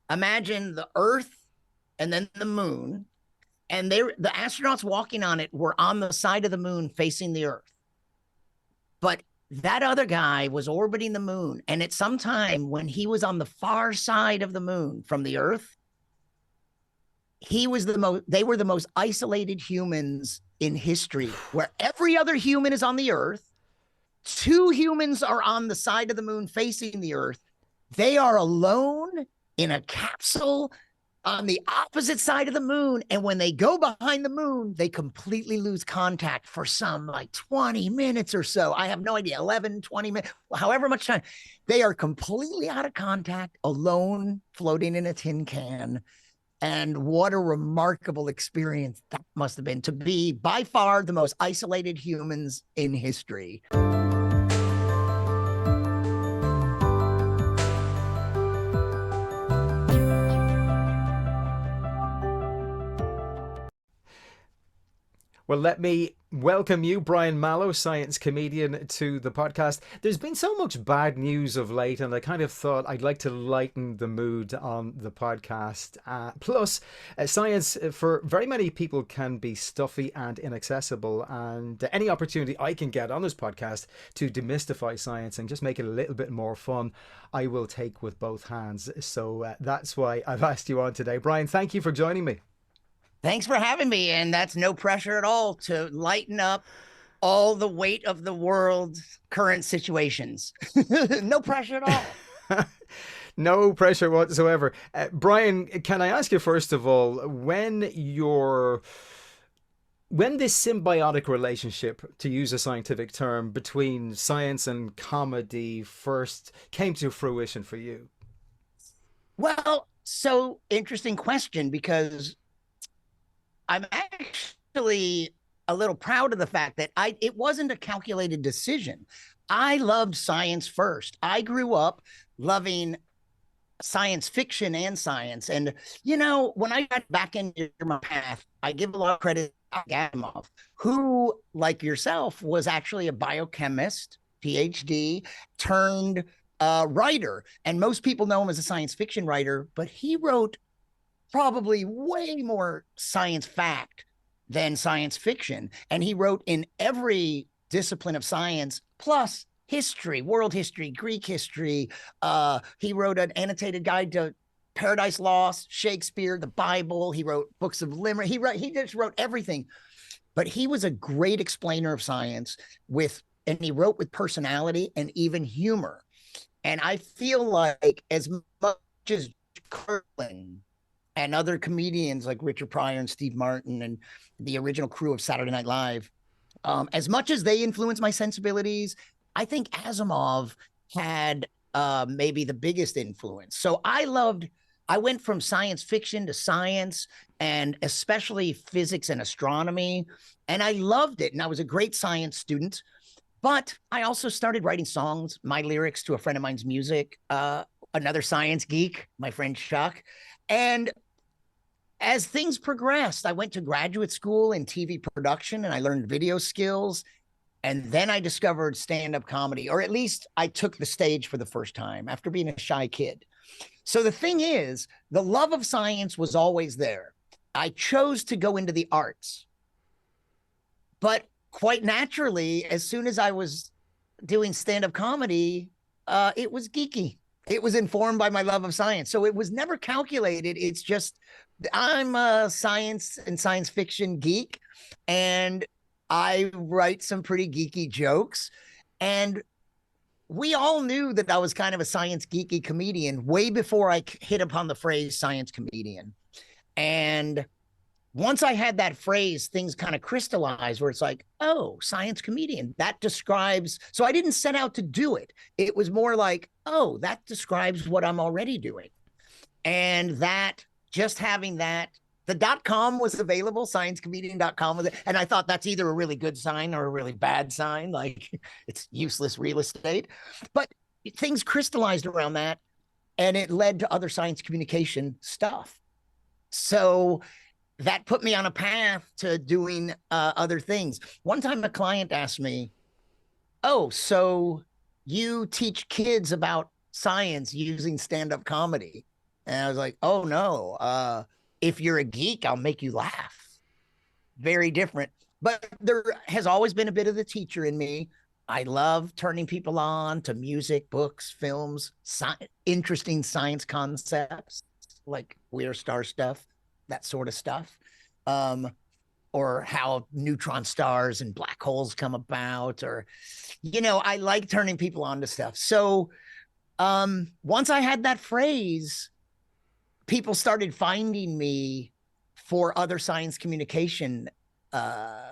Imagine the Earth and then the moon, and the astronauts walking on it were on the side of the moon facing the Earth. But that other guy was orbiting the moon, and at some time when he was on the far side of the moon from the Earth, he was the most they were the most isolated humans in history, where every other human is on the Earth. Two humans are on the side of the moon facing the Earth. They are alone in a capsule on the opposite side of the moon. And when they go behind the moon, they completely lose contact for some like 20 minutes or so. I have no idea, 11, 20 minutes, however much time. They are completely out of contact, alone, floating in a tin can. And what a remarkable experience that must have been, to be by far the most isolated humans in history. Well, let me welcome you, Brian Malow, science comedian, to the podcast. There's been so much bad news of late, and I kind of thought I'd like to lighten the mood on the podcast. Plus, science for very many people can be stuffy and inaccessible, and any opportunity I can get on this podcast to demystify science and just make it a little bit more fun, I will take with both hands. So that's why I've asked you on today. Brian, thank you for joining me. Thanks for having me. And that's no pressure at all to lighten up all the weight of the world's current situations. No pressure at all. No pressure whatsoever. Brian, can I ask you first of all, when this symbiotic relationship, to use a scientific term, between science and comedy first came to fruition for you? Well, so interesting question, because I'm actually a little proud of the fact that it wasn't a calculated decision. I loved science first. I grew up loving science fiction and science. And, when I got back into my path, I give a lot of credit to Asimov, who, like yourself, was actually a biochemist, PhD, turned writer. And most people know him as a science fiction writer, but he wrote probably way more science fact than science fiction. And he wrote in every discipline of science, plus history, world history, Greek history. He wrote an annotated guide to Paradise Lost, Shakespeare, the Bible. He wrote books of limerick. He just wrote everything. But he was a great explainer of science and he wrote with personality and even humor. And I feel like, as much as Carlin and other comedians like Richard Pryor and Steve Martin and the original crew of Saturday Night Live, as much as they influenced my sensibilities, I think Asimov had maybe the biggest influence. So I went from science fiction to science, and especially physics and astronomy, and I loved it. And I was a great science student, but I also started writing songs, my lyrics to a friend of mine's music, another science geek, my friend Chuck. And as things progressed, I went to graduate school in TV production, and I learned video skills. And then I discovered stand-up comedy, or at least I took the stage for the first time after being a shy kid. So the thing is, the love of science was always there. I chose to go into the arts, but quite naturally, as soon as I was doing stand-up comedy, it was geeky. It was informed by my love of science. So it was never calculated. It's just, I'm a science and science fiction geek, and I write some pretty geeky jokes. And we all knew that I was kind of a science geeky comedian way before I hit upon the phrase science comedian. And once I had that phrase, things kind of crystallized, where it's like, oh, science comedian, that describes. So I didn't set out to do it. It was more like, oh, that describes what I'm already doing. And that, just having that, the .com was available, sciencecomedian.com was it, and I thought that's either a really good sign or a really bad sign, like it's useless real estate. But things crystallized around that, and it led to other science communication stuff. So that put me on a path to doing other things. One time a client asked me, oh, so you teach kids about science using stand-up comedy? And I was like, oh no, if you're a geek, I'll make you laugh. Very different. But there has always been a bit of the teacher in me. I love turning people on to music, books, films, interesting science concepts like weird star stuff, that sort of stuff. Um, or how neutron stars and black holes come about, or, I like turning people on to stuff. So once I had that phrase, people started finding me for other science communication uh,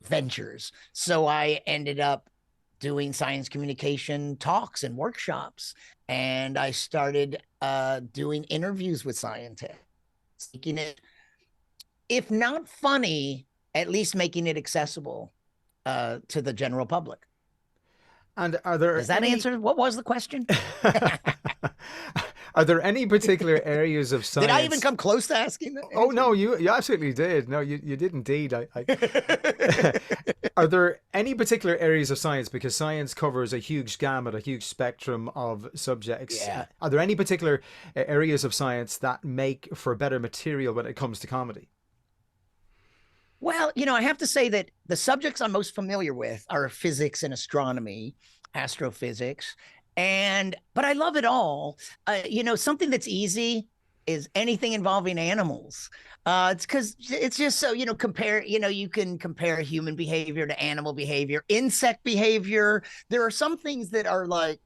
ventures. So I ended up doing science communication talks and workshops. And I started doing interviews with scientists, making it, if not funny, at least making it accessible to the general public. And are there Does that any answer? What was the question? are there any particular areas of Did I even science? come close to asking that Oh answer? no, you absolutely did. No, you did indeed. Are there any particular areas of science, because science covers a huge gamut, a huge spectrum of subjects? Yeah. Are there any particular areas of science that make for better material when it comes to comedy? Well, I have to say that the subjects I'm most familiar with are physics and astronomy, astrophysics, but I love it all. Something that's easy is anything involving animals. It's because it's just so, you can compare human behavior to animal behavior, insect behavior. There are some things that are like,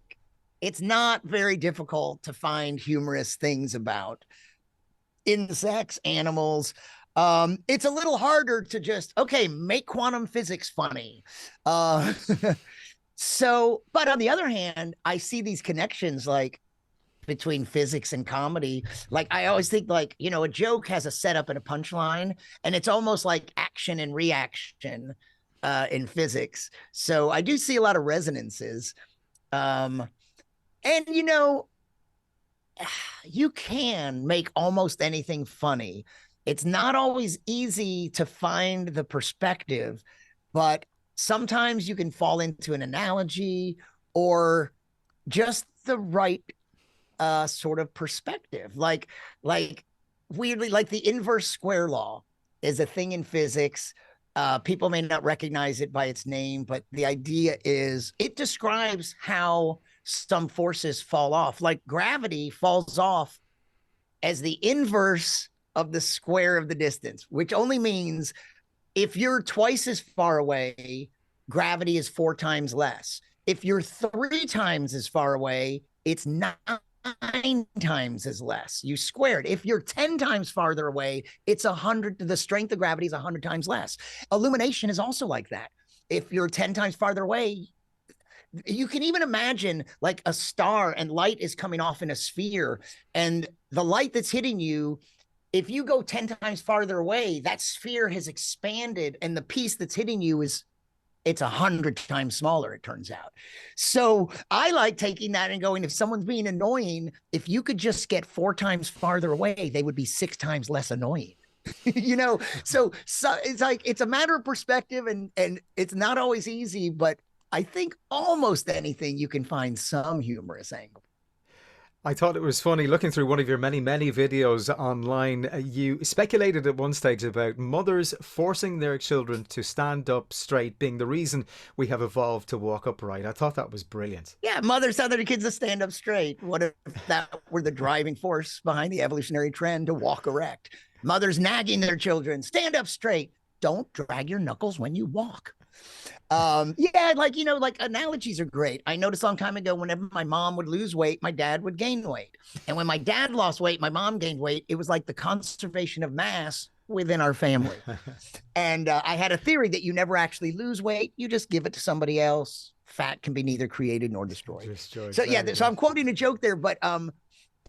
it's not very difficult to find humorous things about insects, animals. It's a little harder to just, okay, make quantum physics funny. Uh, but on the other hand, I see these connections like between physics and comedy. Like I always think like, a joke has a setup and a punchline, and it's almost like action and reaction in physics. So I do see a lot of resonances. Um, and you can make almost anything funny. It's not always easy to find the perspective, but sometimes you can fall into an analogy or just the right sort of perspective. Like weirdly, like the inverse square law is a thing in physics. People may not recognize it by its name, but the idea is it describes how some forces fall off. Like gravity falls off as the inverse of the square of the distance, which only means if you're twice as far away, gravity is 4 times less. If you're 3 times as far away, it's 9 times as less. You squared. If you're 10 times farther away, it's 100. The strength of gravity is 100 times less. Illumination is also like that. If you're 10 times farther away, you can even imagine like a star and light is coming off in a sphere, and the light that's hitting you, if you go 10 times farther away, that sphere has expanded, and the piece that's hitting you it's 100 times smaller, it turns out. So I like taking that and going, if someone's being annoying, if you could just get 4 times farther away, they would be 6 times less annoying. So it's like, it's a matter of perspective, and it's not always easy, but I think almost anything you can find some humorous angle. I thought it was funny looking through one of your many, many videos online. You speculated at one stage about mothers forcing their children to stand up straight being the reason we have evolved to walk upright. I thought that was brilliant. Yeah, mothers tell their kids to stand up straight. What if that were the driving force behind the evolutionary trend to walk erect? Mothers nagging their children, stand up straight. Don't drag your knuckles when you walk. Yeah, like analogies are great. I noticed a long time ago, whenever my mom would lose weight, my dad would gain weight. And when my dad lost weight, my mom gained weight. It was like the conservation of mass within our family. And I had a theory that you never actually lose weight. You just give it to somebody else. Fat can be neither created nor destroyed. So yeah, so I'm quoting a joke there, but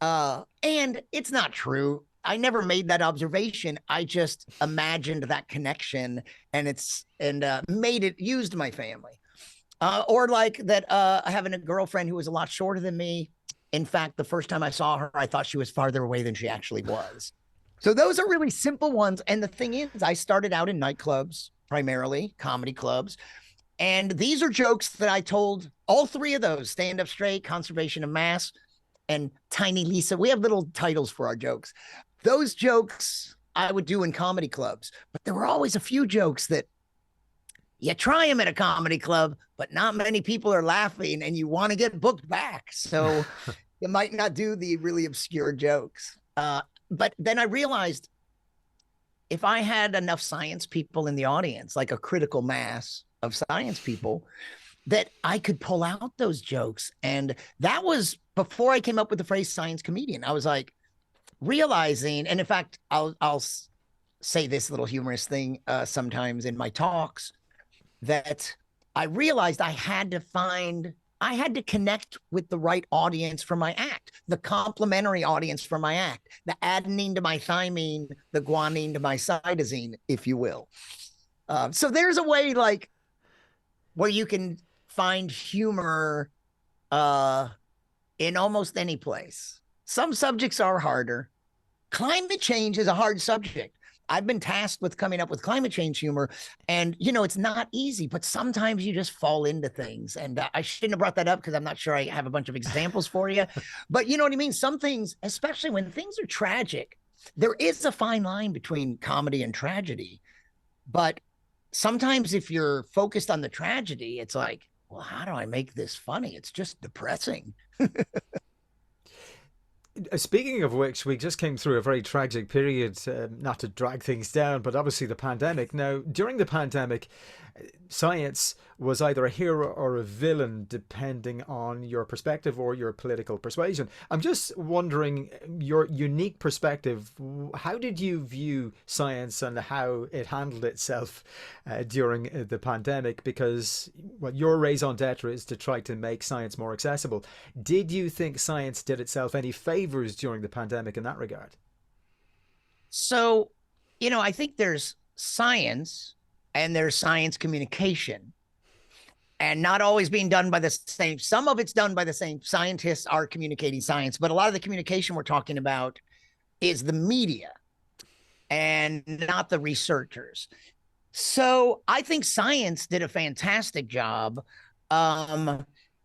and it's not true. I never made that observation. I just imagined that connection, and made it used my family. Or like that, having a girlfriend who was a lot shorter than me. In fact, the first time I saw her, I thought she was farther away than she actually was. So those are really simple ones. And the thing is, I started out in nightclubs, primarily comedy clubs. And these are jokes that I told, all three of those, stand up straight, conservation of mass. and Tiny Lisa. We have little titles for our jokes. Those jokes I would do in comedy clubs, but there were always a few jokes that you try them at a comedy club, but not many people are laughing and you want to get booked back. So you might not do the really obscure jokes. But then I realized if I had enough science people in the audience, like a critical mass of science people, that I could pull out those jokes. And that was before I came up with the phrase science comedian. I was like realizing, and in fact, I'll say this little humorous thing sometimes in my talks, that I realized I had to connect with the right audience for my act, the complementary audience for my act, the adenine to my thymine, the guanine to my cytosine, if you will. So there's a way like where you can find humor in almost any place. Some subjects are harder. Climate change is a hard subject. I've been tasked with coming up with climate change humor, and it's not easy, but sometimes you just fall into things. And I shouldn't have brought that up because I'm not sure I have a bunch of examples for you, but you know what I mean? Some things, especially when things are tragic, there is a fine line between comedy and tragedy. But sometimes if you're focused on the tragedy, it's like, well, how do I make this funny? It's just depressing. Speaking of which, we just came through a very tragic period, not to drag things down, but obviously the pandemic. Now, during the pandemic, science was either a hero or a villain, depending on your perspective or your political persuasion. I'm just wondering, your unique perspective, how did you view science and how it handled itself during the pandemic? Because your raison d'etre is to try to make science more accessible. Did you think science did itself any favors during the pandemic in that regard? So, I think there's science and there's science communication, and not always being done by the same. Some of it's done by the same. Scientists are communicating science, but a lot of the communication we're talking about is the media and not the researchers. So I think science did a fantastic job.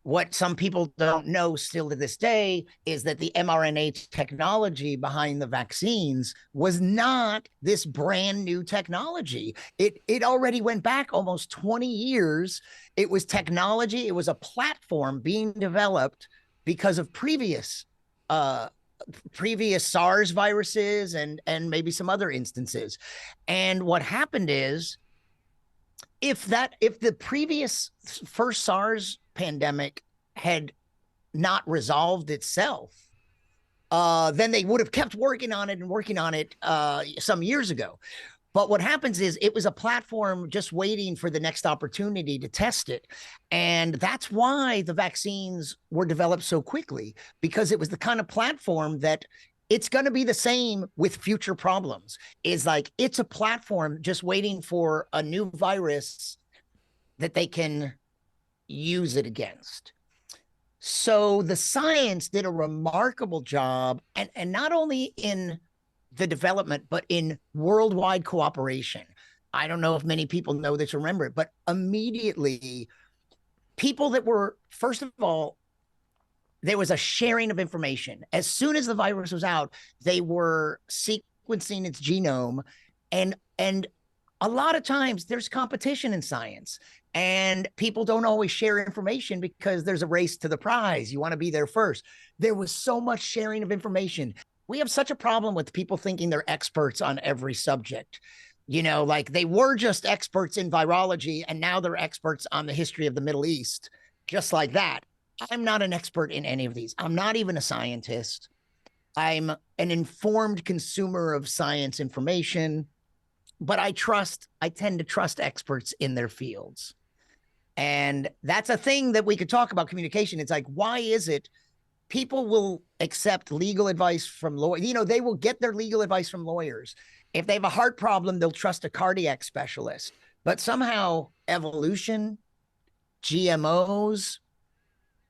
What some people don't know still to this day is that the mRNA technology behind the vaccines was not this brand new technology. It already went back almost 20 years. It was technology. It was a platform being developed because of previous SARS viruses and maybe some other instances. And what happened is, if the previous first SARS pandemic had not resolved itself, then they would have kept working on it some years ago. But what happens is it was a platform just waiting for the next opportunity to test it. And that's why the vaccines were developed so quickly, because it was the kind of platform that it's going to be the same with future problems. Is like, it's a platform just waiting for a new virus that they can use it against. So the science did a remarkable job, and not only in the development, but in worldwide cooperation. I don't know if many people know this or remember it, but immediately people that were, first of all, there was a sharing of information. As soon as the virus was out, they were sequencing its genome, and a lot of times there's competition in science, and people don't always share information because there's a race to the prize. You want to be there first. There was so much sharing of information. We have such a problem with people thinking they're experts on every subject. Like they were just experts in virology, and now they're experts on the history of the Middle East, just like that. I'm not an expert in any of these. I'm not even a scientist. I'm an informed consumer of science information, but I tend to trust experts in their fields. And that's a thing that we could talk about communication. It's like, why is it people will accept legal advice from lawyers? They will get their legal advice from lawyers. If they have a heart problem, they'll trust a cardiac specialist. But somehow evolution, GMOs,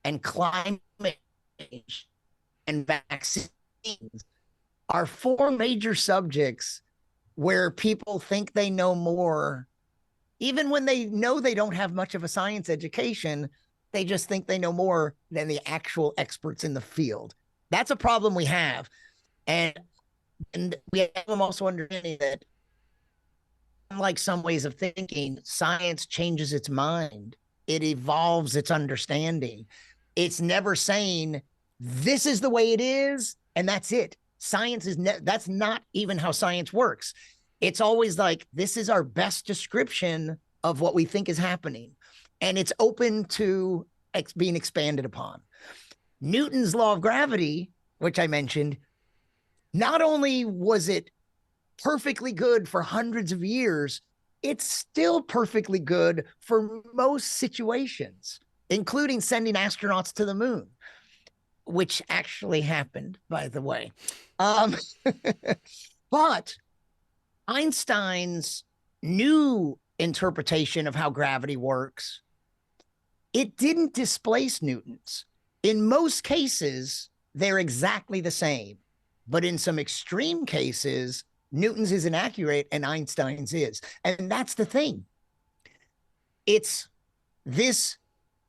and climate change and vaccines are four major subjects where people think they know more, even when they know they don't have much of a science education. They just think they know more than the actual experts in the field. That's a problem we have. And we have them also understanding that, unlike some ways of thinking, science changes its mind. It evolves its understanding. It's never saying this is the way it is and that's it. Science is that's not even how science works. It's always like, this is our best description of what we think is happening, and it's open to being expanded upon. Newton's law of gravity, which I mentioned, not only was it perfectly good for hundreds of years, it's still perfectly good for most situations, including sending astronauts to the moon, which actually happened, by the way. Um, but Einstein's new interpretation of how gravity works, it didn't displace Newton's. In most cases, they're exactly the same. But in some extreme cases, Newton's is inaccurate and Einstein's is. And that's the thing. It's this,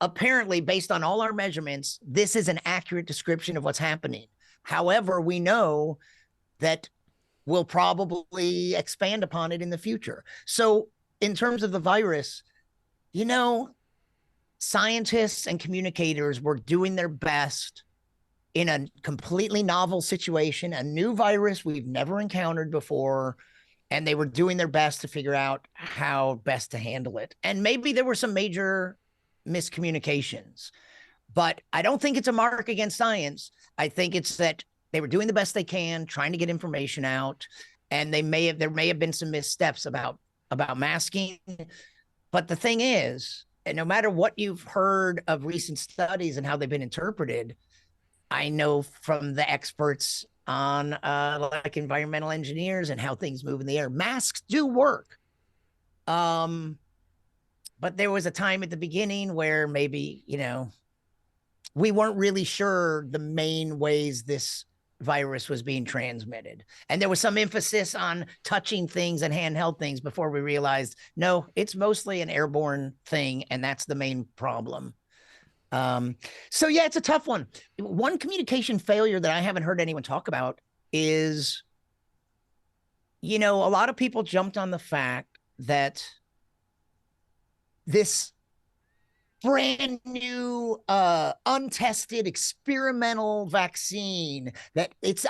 apparently, based on all our measurements, this is an accurate description of what's happening. However, we know that we'll probably expand upon it in the future. So in terms of the virus, you know, scientists and communicators were doing their best in a completely novel situation, a new virus we've never encountered before, and they were doing their best to figure out how best to handle it. And maybe there were some major miscommunications, but I don't think it's a mark against science. I think it's that they were doing the best they can, trying to get information out, and there may have been some missteps about masking. But the thing is, and no matter what you've heard of recent studies and how they've been interpreted, I know from the experts on like environmental engineers and how things move in the air, masks do work. But there was a time at the beginning where maybe, we weren't really sure the main ways this virus was being transmitted. And there was some emphasis on touching things and handheld things before we realized, no, it's mostly an airborne thing. And that's the main problem. So yeah, it's a tough one. One communication failure that I haven't heard anyone talk about is, a lot of people jumped on the fact that this brand new, untested experimental vaccine,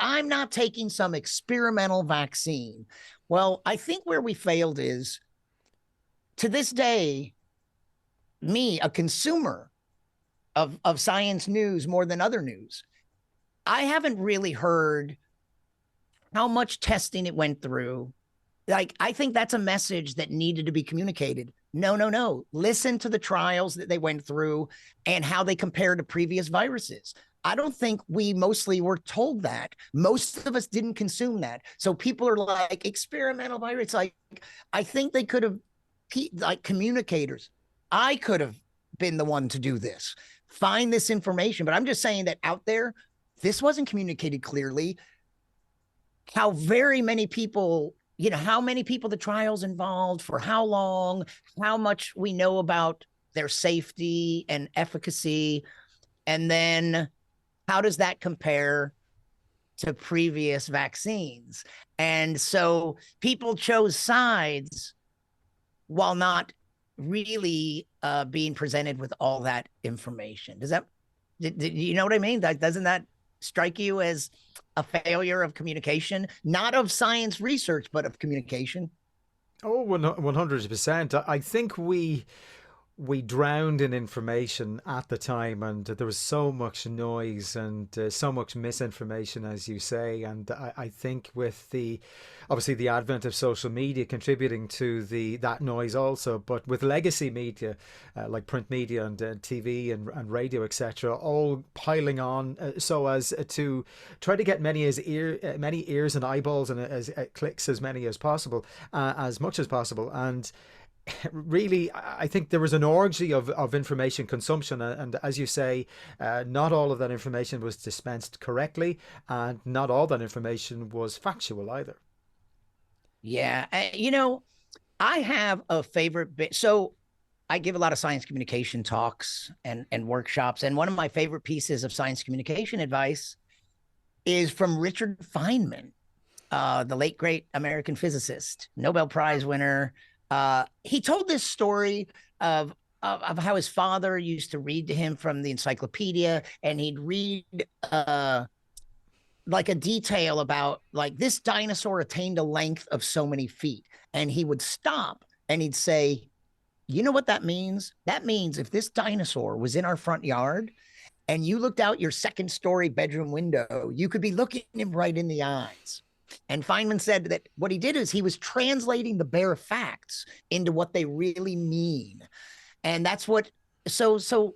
I'm not taking some experimental vaccine. Well, I think where we failed is, to this day, me, a consumer of science news more than other news, I haven't really heard how much testing it went through. Like, I think that's a message that needed to be communicated. No. Listen to the trials that they went through and how they compare to previous viruses. I don't think we mostly were told that. Most of us didn't consume that. So people are like, experimental virus. Like, I think they could have, like communicators, I could have been the one to do this, find this information. But I'm just saying that out there, this wasn't communicated clearly. How very many people, how many people the trials involved, for how long, how much we know about their safety and efficacy. And then how does that compare to previous vaccines? And so people chose sides while not really being presented with all that information. You know what I mean? Doesn't that strike you as a failure of communication, not of science research, but of communication? Oh, 100%. I think we drowned in information at the time, and there was so much noise and so much misinformation, as you say. And I think with obviously the advent of social media contributing to that noise also, but with legacy media like print media and TV and radio, etc., all piling on so as to try to get many ears and eyeballs and as clicks as many as possible, as much as possible. And really, I think there was an orgy of information consumption, and as you say, not all of that information was dispensed correctly, and not all that information was factual either. Yeah, I have a favorite bit. So I give a lot of science communication talks and workshops, and one of my favorite pieces of science communication advice is from Richard Feynman, the late great American physicist, Nobel Prize winner. He told this story of how his father used to read to him from the encyclopedia, and he'd read like a detail about like this dinosaur attained a length of so many feet, and he would stop and he'd say, "You know what that means? That means if this dinosaur was in our front yard." And you looked out your second story bedroom window, you could be looking him right in the eyes. And Feynman said that what he did is he was translating the bare facts into what they really mean. And that's what, so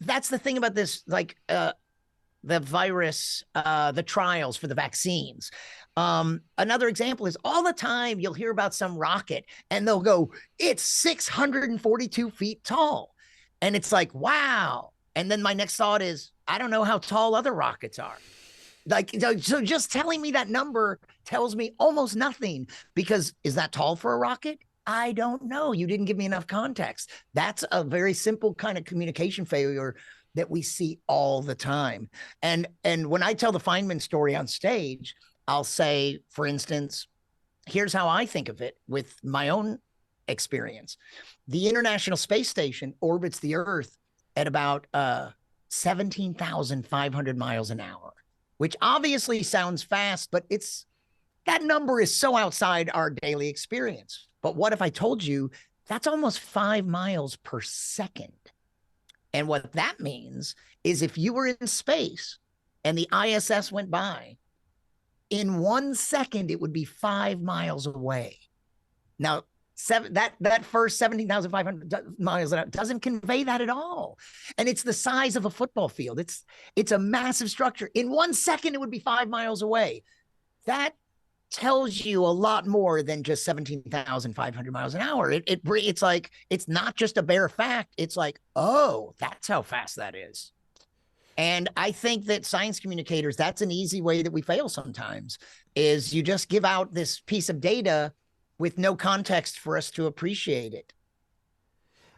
that's the thing about this, like the virus, the trials for the vaccines. Another example is all the time you'll hear about some rocket and they'll go, it's 642 feet tall. And it's like, wow. And then my next thought is, I don't know how tall other rockets are. Like, so just telling me that number tells me almost nothing, because is that tall for a rocket? I don't know. You didn't give me enough context. That's a very simple kind of communication failure that we see all the time. And when I tell the Feynman story on stage, I'll say, for instance, here's how I think of it with my own experience. The International Space Station orbits the Earth at about 17,500 miles an hour, which obviously sounds fast, but that number is so outside our daily experience. But what if I told you that's almost 5 miles per second? And what that means is if you were in space and the ISS went by, in 1 second, it would be 5 miles away. Now, that first 17,500 miles doesn't convey that at all. And it's the size of a football field. It's a massive structure. In 1 second, it would be 5 miles away. That tells you a lot more than just 17,500 miles an hour. It's like, it's not just a bare fact. It's like, oh, that's how fast that is. And I think that science communicators, that's an easy way that we fail sometimes, is you just give out this piece of data with no context for us to appreciate it.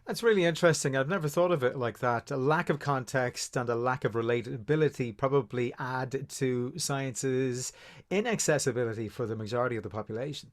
That's really interesting. I've never thought of it like that. A lack of context and a lack of relatability probably add to science's inaccessibility for the majority of the population.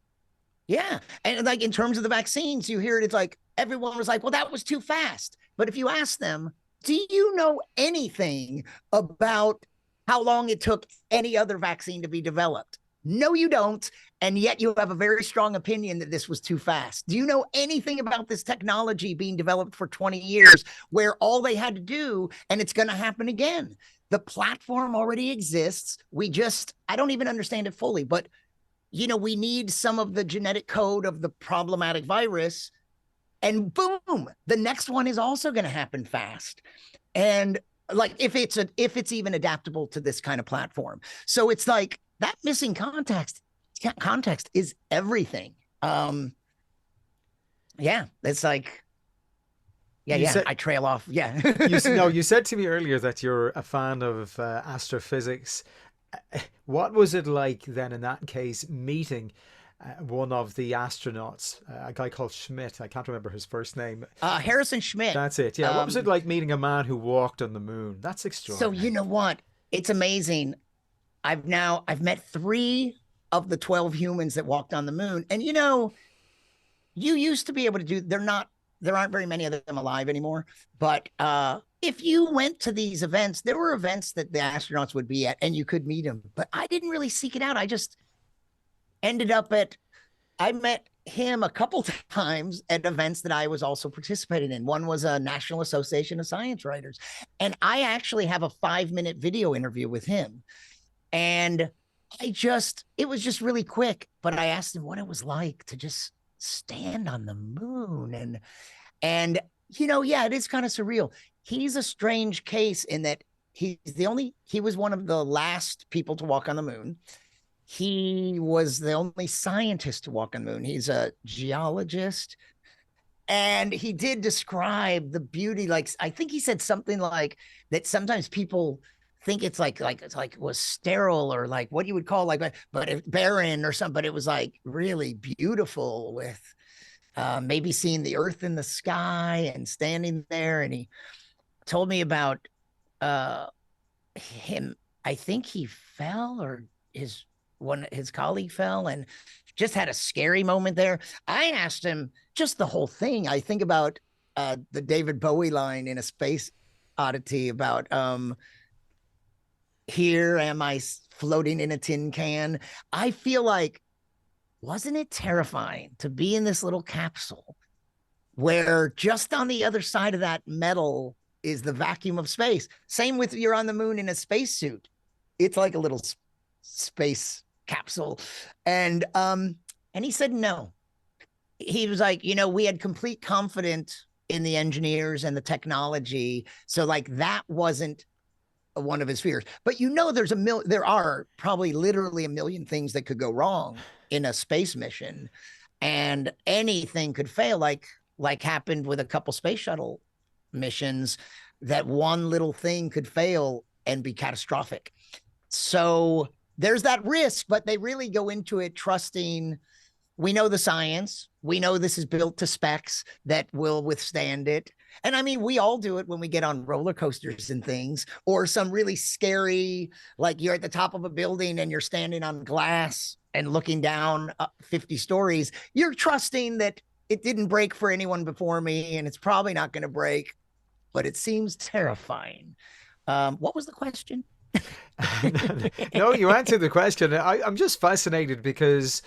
Yeah. And like in terms of the vaccines, you hear it, it's like everyone was like, well, that was too fast. But if you ask them, do you know anything about how long it took any other vaccine to be developed? No, you don't. And yet you have a very strong opinion that this was too fast. Do you know anything about this technology being developed for 20 years where all they had to do, and it's going to happen again? The platform already exists. I don't even understand it fully, but we need some of the genetic code of the problematic virus, and boom, the next one is also going to happen fast. And like, if it's even adaptable to this kind of platform. So it's like that missing context is everything. Yeah, it's like, I trail off. Yeah. You said to me earlier that you're a fan of astrophysics. What was it like then in that case meeting one of the astronauts, a guy called Schmidt? I can't remember his first name. Harrison Schmidt. That's it. Yeah. What was it like meeting a man who walked on the moon? That's extraordinary. So you know what? It's amazing. I've met 3 of the 12 humans that walked on the moon. And you used to be able to do, there aren't very many of them alive anymore. But if you went to these events, there were events that the astronauts would be at and you could meet them. But I didn't really seek it out. I just ended up I met him a couple times at events that I was also participating in. One was a National Association of Science Writers. And I actually have a 5-minute video interview with him. And it was just really quick, but I asked him what it was like to just stand on the moon. And it is kind of surreal. He's a strange case in that he was one of the last people to walk on the moon. He was the only scientist to walk on the moon. He's a geologist. And he did describe the beauty. Like, I think he said something like that sometimes people think it's like it was sterile, or like what you would call but barren or something, but it was like really beautiful with maybe seeing the earth in the sky and standing there. And he told me about him I think he fell, or his colleague fell, and just had a scary moment there. I asked him just the whole thing. I think about the David Bowie line in A Space Oddity about here am I floating in a tin can. I feel like, wasn't it terrifying to be in this little capsule where just on the other side of that metal is the vacuum of space? Same with you're on the moon in a spacesuit. It's like a little space capsule. And he said no. He was like, we had complete confidence in the engineers and the technology. So like that wasn't one of his fears. But there are probably literally a million things that could go wrong in a space mission, and anything could fail, like happened with a couple space shuttle missions, that one little thing could fail and be catastrophic. So there's that risk, but they really go into it trusting we know the science. We know this is built to specs that will withstand it. And I mean, we all do it when we get on roller coasters and things, or some really scary, like you're at the top of a building and you're standing on glass and looking down 50 stories. You're trusting that it didn't break for anyone before me, and it's probably not going to break, but it seems terrifying. What was the question? No, you answered the question. I'm just fascinated because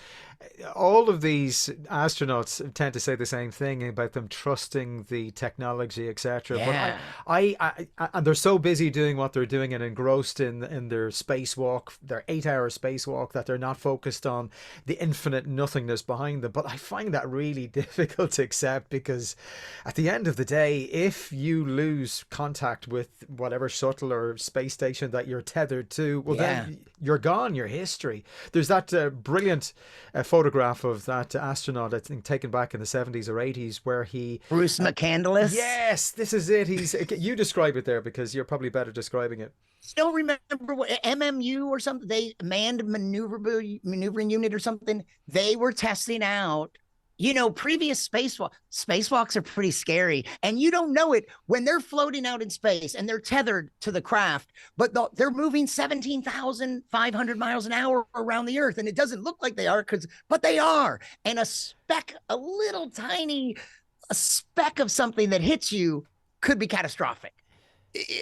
all of these astronauts tend to say the same thing about them trusting the technology, etc. But Yeah. and they're so busy doing what they're doing and engrossed in their spacewalk, their 8-hour spacewalk, that they're not focused on the infinite nothingness behind them. But I find that really difficult to accept, because at the end of the day, if you lose contact with whatever shuttle or space station that you're tethered to, well, then you're gone, you're history. There's that brilliant photograph of that astronaut, I think, taken back in the 70s or 80s, where he... Bruce McCandless? Yes, this is it. You describe it there, because you're probably better describing it. Don't remember what MMU or something, they manned maneuvering unit or something. They were testing out, previous spacewalks are pretty scary, and you don't know it when they're floating out in space and they're tethered to the craft, but they're moving 17,500 miles an hour around the Earth, and it doesn't look like they are, but they are. And a little tiny speck of something that hits you could be catastrophic.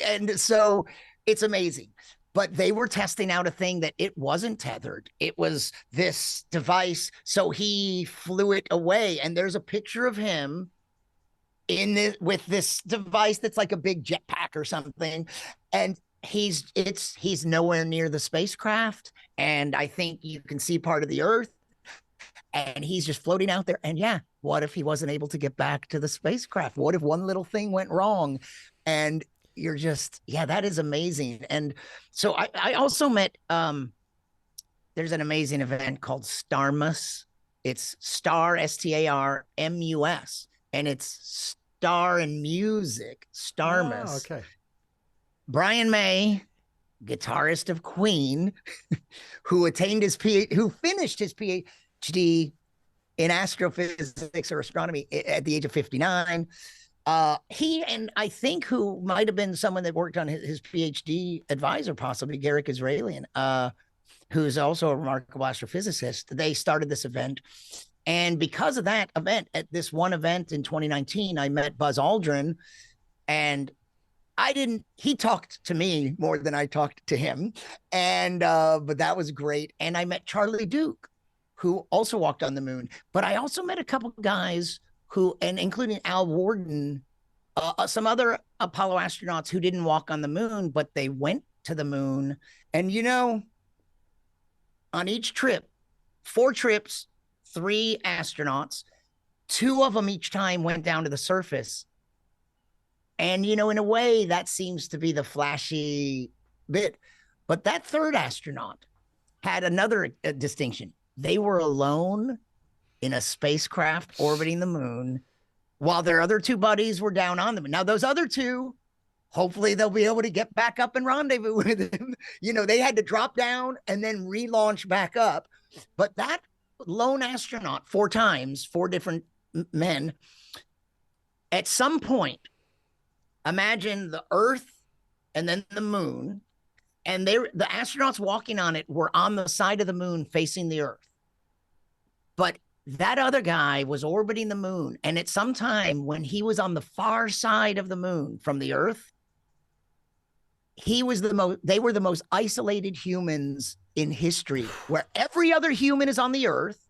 And so it's amazing. But they were testing out a thing that it wasn't tethered. It was this device. So he flew it away. And there's a picture of him with this device that's like a big jetpack or something. And he's nowhere near the spacecraft. And I think you can see part of the Earth. And he's just floating out there. And yeah, what if he wasn't able to get back to the spacecraft? What if one little thing went wrong? And you're just, that is amazing. And so I also met, there's an amazing event called Starmus. It's StarMus, and it's star and music, Starmus. Oh, okay. Brian May, guitarist of Queen, who finished his PhD in astrophysics or astronomy at the age of 59. He and I think who might have been someone that worked on his PhD advisor, possibly Garrick Israelian, who's also a remarkable astrophysicist. They started this event. And because of that event, at this one event in 2019, I met Buzz Aldrin, and he talked to me more than I talked to him. And, but that was great. And I met Charlie Duke, who also walked on the moon. But I also met a couple of guys and including Al Worden, some other Apollo astronauts who didn't walk on the moon, but they went to the moon. And, on each trip, 4 trips, 3 astronauts, 2 of them each time went down to the surface. And, in a way, that seems to be the flashy bit. But that 3rd astronaut had another distinction. They were alone in a spacecraft orbiting the moon, while their other 2 buddies were down on them. Now, those other 2, hopefully they'll be able to get back up and rendezvous with him. They had to drop down and then relaunch back up. But that lone astronaut, 4 times, 4 different men, at some point, imagine the Earth and then the moon, and the astronauts walking on it were on the side of the moon facing the Earth. But that other guy was orbiting the moon, and at some time when he was on the far side of the moon from the Earth, they were the most isolated humans in history, where every other human is on the Earth.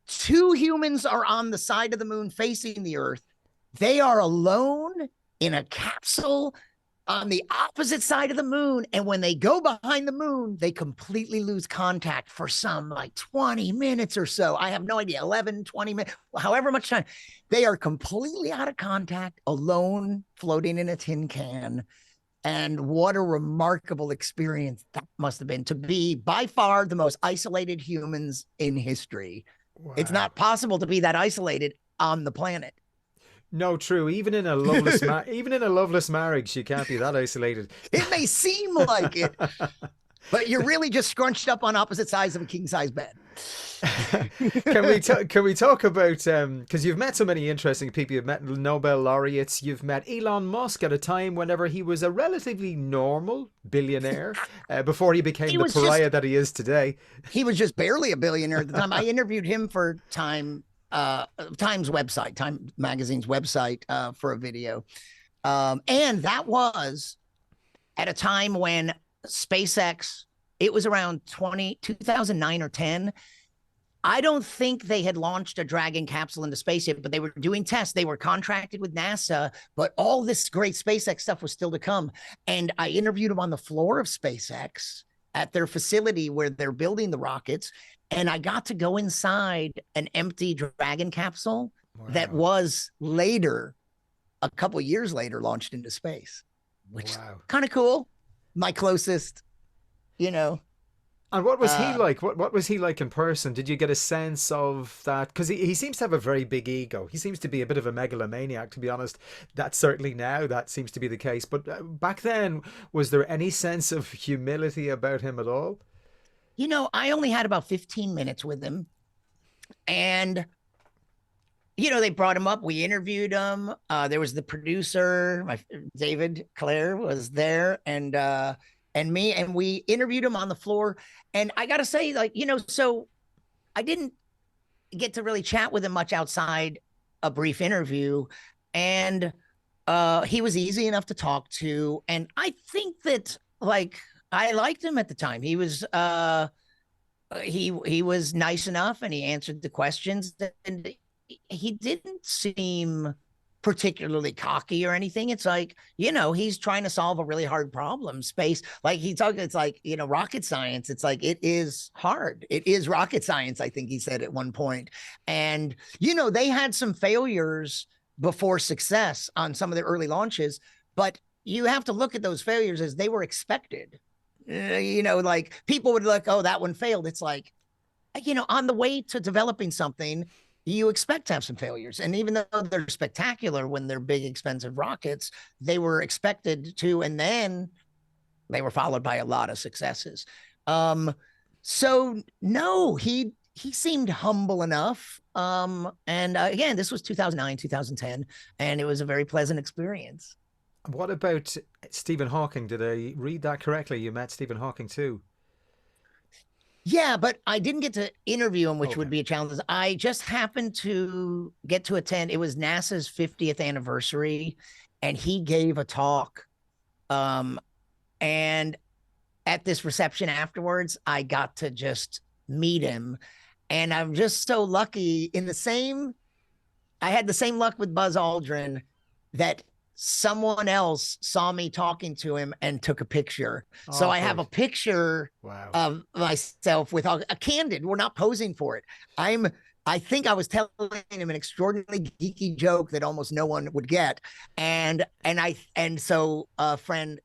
Two humans are on the side of the moon facing the Earth. They are alone in a capsule on the opposite side of the moon. And when they go behind the moon, they completely lose contact for some like 20 minutes or so. I have no idea, 11, 20 minutes, however much time. They are completely out of contact, alone, floating in a tin can. And what a remarkable experience that must have been, to be by far the most isolated humans in history. Wow. It's not possible to be that isolated on the planet. No, true. Even in a loveless marriage, you can't be that isolated. It may seem like it, but you're really just scrunched up on opposite sides of a king size bed. Can we talk about, because you've met so many interesting people. You've met Nobel laureates. You've met Elon Musk at a time whenever he was a relatively normal billionaire before he became the pariah that he is today. He was just barely a billionaire at the time. I interviewed him for Time's website, Time Magazine's website, for a video. And that was at a time when SpaceX, it was around 2009 or 10. I don't think they had launched a Dragon capsule into space yet, but they were doing tests. They were contracted with NASA, but all this great SpaceX stuff was still to come. And I interviewed him on the floor of SpaceX at their facility where they're building the rockets. And I got to go inside an empty Dragon capsule that was later, a couple of years later, launched into space, which is kind of cool. My closest, And what was he like? What was he like in person? Did you get a sense of that? Because he seems to have a very big ego. He seems to be a bit of a megalomaniac, to be honest. That certainly now, that seems to be the case. But back then, was there any sense of humility about him at all? I only had about 15 minutes with him. And, they brought him up. We interviewed him. There was the producer, David Clare was there, and me, and we interviewed him on the floor. And I got to say, so I didn't get to really chat with him much outside a brief interview. And he was easy enough to talk to. And I think that, I liked him at the time. He was he was nice enough, and he answered the questions, and he didn't seem particularly cocky or anything. It's like, he's trying to solve a really hard problem. Space, it's like, rocket science. It's like, it is hard. It is rocket science, I think he said at one point. And, they had some failures before success on some of their early launches, but you have to look at those failures as they were expected. People would look, oh, that one failed. It's like, on the way to developing something, you expect to have some failures. And even though they're spectacular when they're big, expensive rockets, they were expected to, and then they were followed by a lot of successes. So no, he seemed humble enough. And again, this was 2009, 2010, and it was a very pleasant experience. What about Stephen Hawking? Did I read that correctly? You met Stephen Hawking too? Yeah, but I didn't get to interview him, which would be a challenge. I just happened to get to attend. It was NASA's 50th anniversary, and he gave a talk. And at this reception afterwards, I got to just meet him. And I'm just so lucky I had the same luck with Buzz Aldrin, that someone else saw me talking to him and took a picture. So I have a picture of myself with a candid. We're not posing for it. I think I was telling him an extraordinarily geeky joke that almost no one would get. And so a friend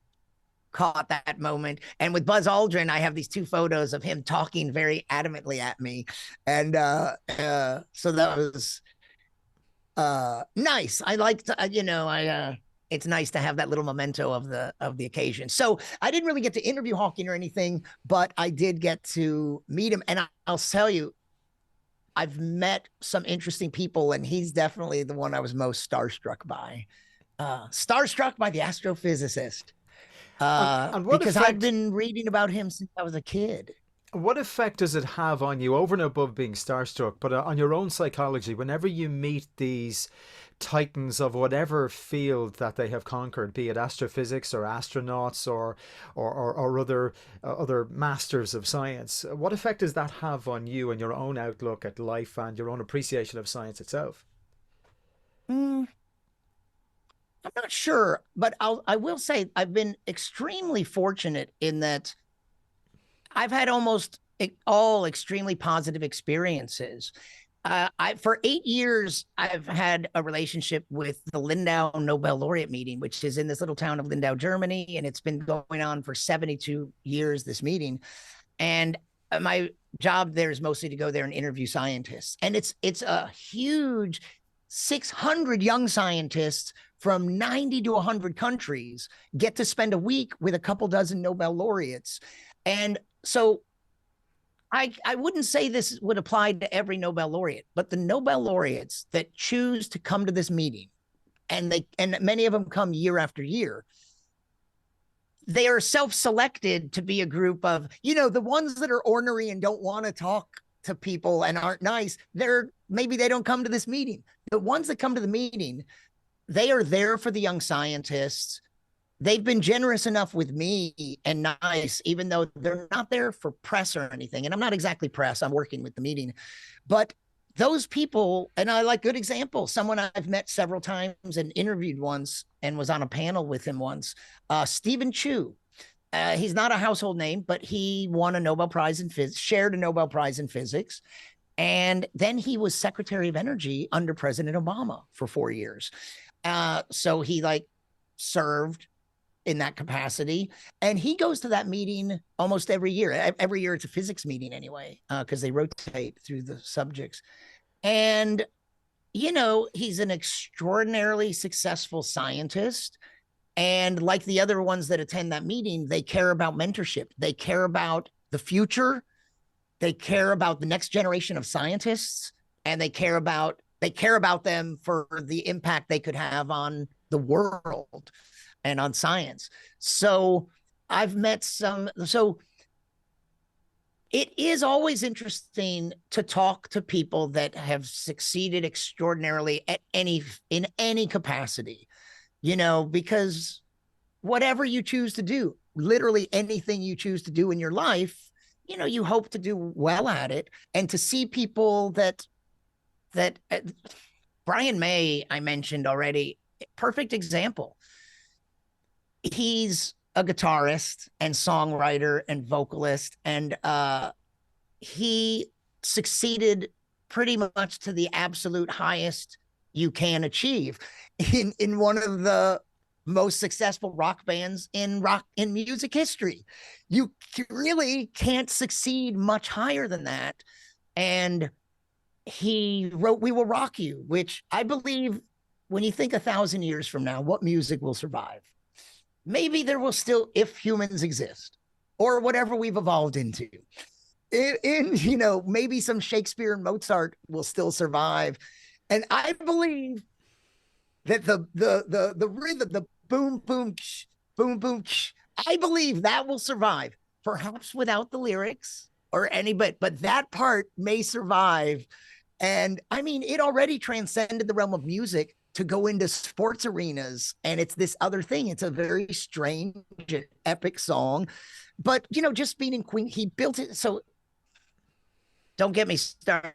caught that moment. And with Buzz Aldrin, I have these two photos of him talking very adamantly at me. And so that was nice. I liked, it's nice to have that little memento of the occasion. So I didn't really get to interview Hawking or anything, but I did get to meet him. And I'll tell you, I've met some interesting people, and he's definitely the one I was most starstruck by. Starstruck by the astrophysicist. And what because I've effect? been reading about him since I was a kid. What effect does it have on you, over and above being starstruck, but on your own psychology, whenever you meet these titans of whatever field that they have conquered, be it astrophysics or astronauts or other masters of science? What effect does that have on you and your own outlook at life and your own appreciation of science itself? Mm, I'm not sure, but I will say I've been extremely fortunate in that I've had almost all extremely positive experiences. For 8 years, I've had a relationship with the Lindau Nobel Laureate meeting, which is in this little town of Lindau, Germany, and it's been going on for 72 years. This meeting, and my job there is mostly to go there and interview scientists, and it's a huge 600 young scientists from 90 to 100 countries get to spend a week with a couple dozen Nobel laureates. And so I wouldn't say this would apply to every Nobel laureate, but the Nobel laureates that choose to come to this meeting, and many of them come year after year, they are self-selected to be a group of, the ones that are ornery and don't want to talk to people and aren't nice. Maybe they don't come to this meeting. The ones that come to the meeting, they are there for the young scientists. They've been generous enough with me and nice, even though they're not there for press or anything. And I'm not exactly press, I'm working with the meeting. But those people, and I like good examples, someone I've met several times and interviewed once and was on a panel with him once, Stephen Chu. He's not a household name, but he won a Nobel Prize in physics, shared a Nobel Prize in physics. And then he was Secretary of Energy under President Obama for 4 years. So he served in that capacity. And he goes to that meeting almost every year. Every year it's a physics meeting anyway, because they rotate through the subjects. And, he's an extraordinarily successful scientist. And like the other ones that attend that meeting, they care about mentorship. They care about the future. They care about the next generation of scientists. And they care about them for the impact they could have on the world and on science. So I've met so it is always interesting to talk to people that have succeeded extraordinarily in any capacity, because whatever you choose to do, literally anything you choose to do in your life, you hope to do well at it. And to see people that Brian May, I mentioned already, perfect example. He's a guitarist and songwriter and vocalist, and he succeeded pretty much to the absolute highest you can achieve in one of the most successful rock bands in music history. You really can't succeed much higher than that. And he wrote "We Will Rock You," which I believe, when you think 1,000 years from now, what music will survive? Maybe there will still, if humans exist, or whatever we've evolved into. Maybe some Shakespeare and Mozart will still survive. And I believe that the rhythm, the boom, boom, boom, boom, I believe that will survive, perhaps without the lyrics or but that part may survive. And I mean, it already transcended the realm of music to go into sports arenas, and it's this other thing. It's a very strange, epic song, but just being in Queen, he built it. So don't get me started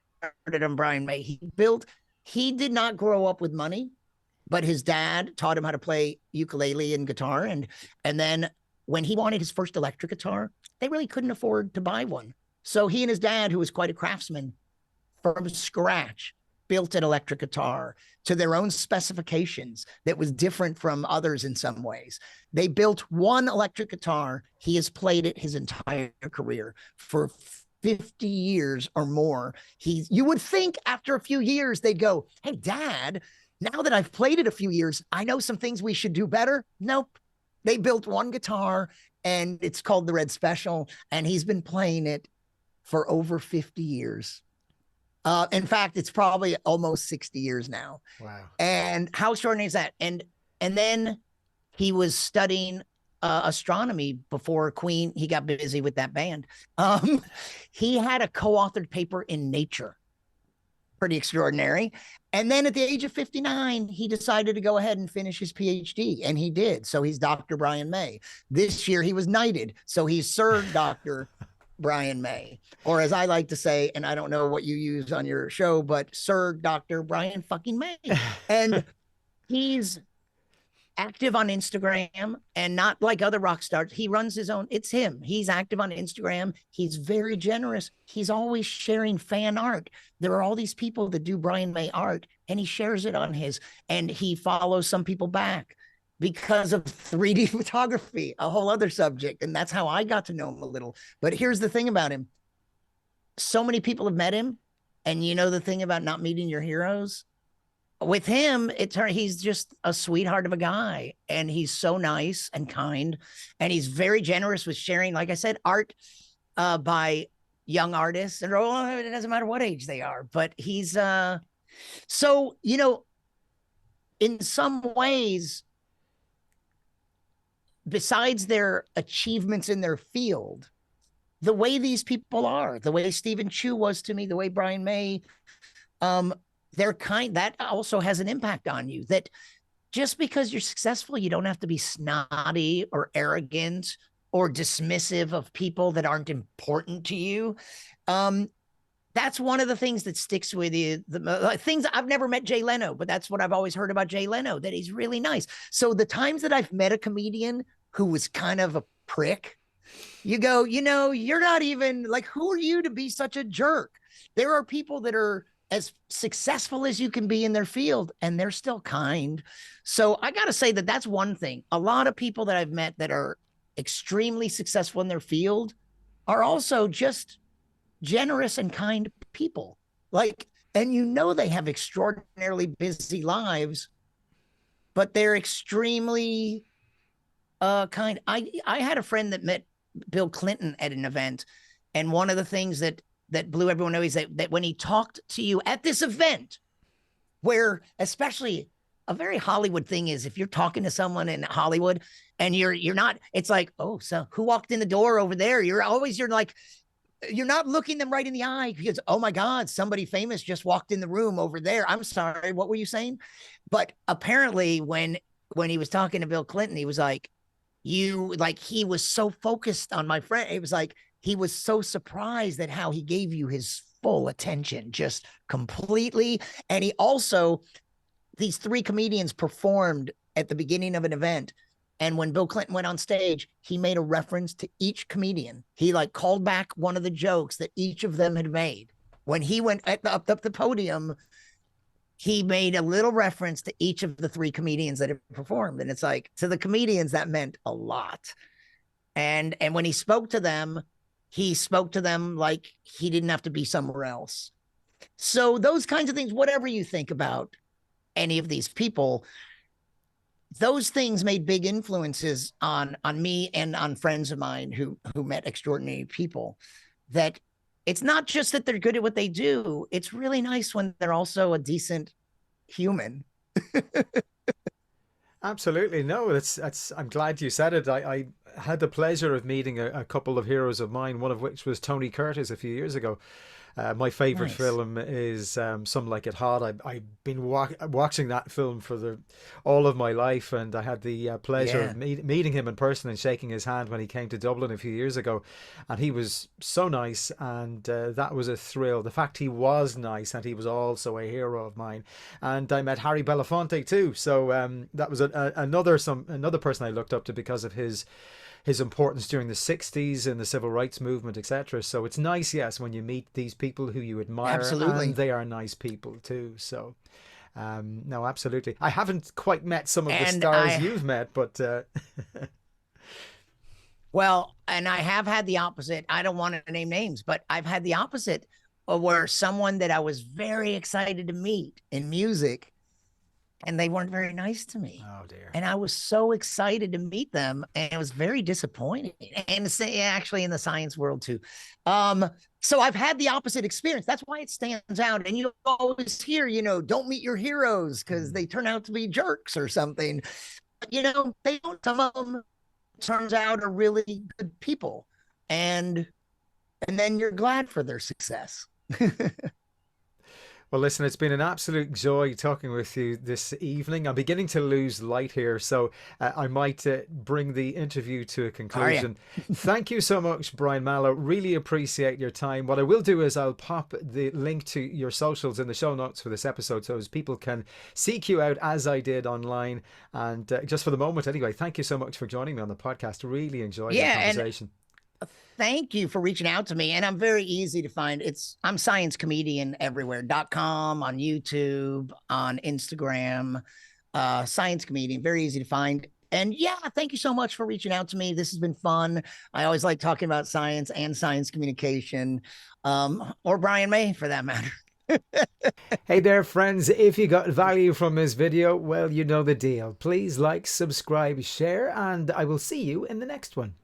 on Brian May. He did not grow up with money, but his dad taught him how to play ukulele and guitar. And then when he wanted his first electric guitar, they really couldn't afford to buy one. So he and his dad, who was quite a craftsman, from scratch, built an electric guitar to their own specifications that was different from others in some ways. They built one electric guitar. He has played it his entire career for 50 years or more. You would think after a few years, they'd go, "Hey, Dad, now that I've played it a few years, I know some things we should do better." Nope. They built one guitar, and it's called the Red Special, and he's been playing it for over 50 years. In fact, it's probably almost 60 years now. Wow. And how extraordinary is that? And then he was studying astronomy before Queen. He got busy with that band. Um, he had a co-authored paper in Nature. Pretty extraordinary. And then at the age of 59, he decided to go ahead and finish his PhD, and he did. So he's Dr. Brian May. This year he was knighted, so he's Sir Dr. Brian May, or as I like to say, and I don't know what you use on your show, but Sir Dr. Brian fucking May. And he's active on Instagram, and not like other rock stars. He runs his own, it's him. He's active on Instagram. He's very generous. He's always sharing fan art. There are all these people that do Brian May art, and he shares it on his, and he follows some people back because of 3D photography, a whole other subject. And that's how I got to know him a little. But here's the thing about him. So many people have met him, and you know the thing about not meeting your heroes? With him, he's just a sweetheart of a guy, and he's so nice and kind, and he's very generous with sharing, like I said, art by young artists, and it doesn't matter what age they are. But he's so, you know, in some ways, besides their achievements in their field, the way these people are, the way Stephen Chu was to me, the way Brian May, they're kind, that also has an impact on you. That just because you're successful, you don't have to be snotty or arrogant or dismissive of people that aren't important to you. That's one of the things that sticks with you. The things, I've never met Jay Leno, but that's what I've always heard about Jay Leno, that he's really nice. So the times that I've met a comedian who was kind of a prick, you go, you know, you're not even like, who are you to be such a jerk? There are people that are as successful as you can be in their field, and they're still kind. So I got to say that that's one thing. A lot of people that I've met that are extremely successful in their field are also just generous and kind people. Like, and you know, they have extraordinarily busy lives, but they're extremely kind. I had a friend that met Bill Clinton at an event, and one of the things that blew everyone away is that when he talked to you at this event, where especially a very Hollywood thing is, if you're talking to someone in Hollywood and you're not, it's like, oh, so who walked in the door over there? You're like, you're not looking them right in the eye because, oh my God, somebody famous just walked in the room over there. I'm sorry, what were you saying? But apparently when he was talking to Bill Clinton, he was like, he was so focused on my friend. It was like, he was so surprised at how he gave you his full attention, just completely. And he also, these three comedians performed at the beginning of an event. And when Bill Clinton went on stage, he made a reference to each comedian. He like called back one of the jokes that each of them had made. When he went up the podium, he made a little reference to each of the three comedians that had performed. And it's like, to the comedians, that meant a lot. And when he spoke to them, he spoke to them like he didn't have to be somewhere else. So those kinds of things, whatever you think about any of these people, those things made big influences on me and on friends of mine who met extraordinary people. That it's not just that they're good at what they do. It's really nice when they're also a decent human. Absolutely. No, that's I'm glad you said it. I had the pleasure of meeting a couple of heroes of mine, one of which was Tony Curtis a few years ago. My favorite Nice. film is Some Like It Hot. I've been watching that film for all of my life, and I had the pleasure of meeting him in person and shaking his hand when he came to Dublin a few years ago. And he was so nice, and that was a thrill. The fact he was nice, and he was also a hero of mine. And I met Harry Belafonte too, so that was another person I looked up to because of his importance during the 60s and the civil rights movement, etc. So it's nice, yes, when you meet these people who you admire. Absolutely. And they are nice people too. So no, absolutely. I haven't quite met some of the stars you've met, but well, and I have had the opposite. I don't want to name names, but I've had the opposite, where someone that I was very excited to meet in music, and they weren't very nice to me. Oh dear. And I was so excited to meet them, and it was very disappointing. And actually in the science world too. So I've had the opposite experience. That's why it stands out. And you always hear, don't meet your heroes because they turn out to be jerks or something. But, they don't, some of them, turns out are really good people, and then you're glad for their success. Well, listen, it's been an absolute joy talking with you this evening. I'm beginning to lose light here, so I might bring the interview to a Are you? conclusion. Thank you so much, Brian Mallow. Really appreciate your time. What I will do is I'll pop the link to your socials in the show notes for this episode so as people can seek you out as I did online. And just for the moment, anyway, thank you so much for joining me on the podcast. Really enjoyed our Yeah, and conversation. thank you for reaching out to me. And I'm very easy to find. I'm science comedian everywhere.com, on YouTube, on Instagram, science comedian, very easy to find. And yeah, thank you so much for reaching out to me. This has been fun. I always like talking about science and science communication, or Brian May for that matter. Hey there, friends. If you got value from this video, well, you know the deal. Please like, subscribe, share, and I will see you in the next one.